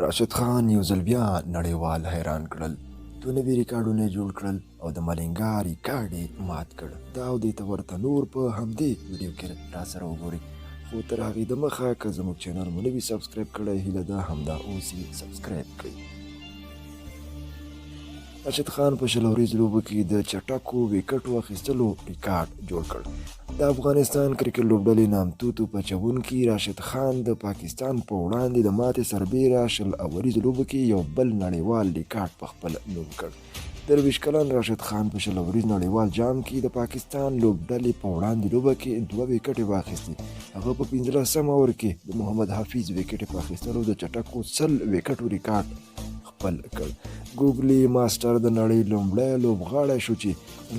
راشد خان یو ځل بیا نړیوال حیران کړل. دوه نوي ریکارډونه یې جوړ کړل او د ملنګا ریکارډ یې مات کړ. دا او دې ته ورته نور په همدې ویډیو کې راسره وګورئ. خو تر هغې دمخه که زموږ چینل مو نه وي سبسکرایب کړی، هیله ده همدا اوس یې سبسکرایب کړئ. راشد خان په شل ورځو لوبو کې د چټکو ویکټو اخیستلو ریکارډ جوړ کړ. د افغانستان کرکټ لوبډلې نامتو توپ اچوونکي راشد خان د پاکستان په وړاندې د ماتې سربیره شل اوریزو لوبو کې یو بل نړیوال ریکارډ په خپل نوم کړ. 23 کلن راشد خان په شل اوریز نړیوال جام کې د پاکستان لوبډلې په وړاندې لوبه کې 2 ویکټې واخیستې. هغه په 15 اوور کې د محمد حفیظ ویکټې په اخیستلو د چټکو 100 ویکټو ریکارډ خپل کړ. ګوګلي ماسټر د نړۍ لومړی لوبغاړی شو چې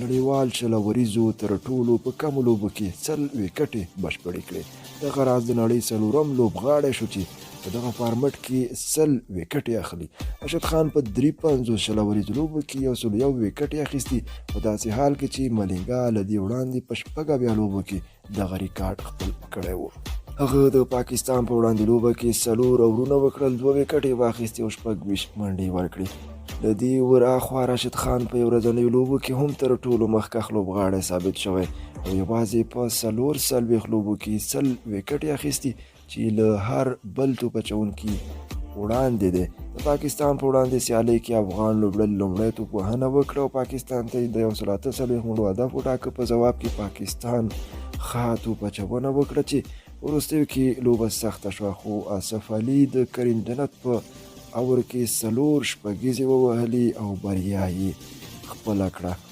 نړیوال شل اوریزو تر ټولو په کمو لوبو کې 100 ویکټې بشپړې کړې. دغه راز د نړۍ څلورم لوبغاړی شو چې په دغه فارمټ کې 100 ویکټې اخلي. راشد خان په 53 شل اوریزو لوبو کې 101 ویکټې اخیستي، په داسې حال کې چې ملنګا له دې وړاندې په 6 لوبو کې دغه ریکارډ خپل کړی و. هغه د پاکستان په وړاندې لوبه کې 4 اورونه وکړل، 2 ویکټې واخیستې او 26 منډې ورکړې. د دې ورهاخوا راشد خان په ورځنیو لوبو کې هم تر ټولو مخکښ لوبغاړی ثابت شوی او یوازې په 4 لوبو کې 100 ویکټې اخیستي چې له هر بل توپ اچوونکي وړاندې دی. د پاکستان په وړاندې سیالۍ کې افغان لوبډلې لومړی توپ وهنه وکړه او پاکستان ته د 148 منډو هدف وټاکه. په ځواب کې پاکستان ښه توپ اچونه وکړه چې وروستیو کې لوبه سخته شوه، خو آصف علي د کریم جنت په اور کې 4 شپږیزې ووهلې او بریا یې خپله کړه.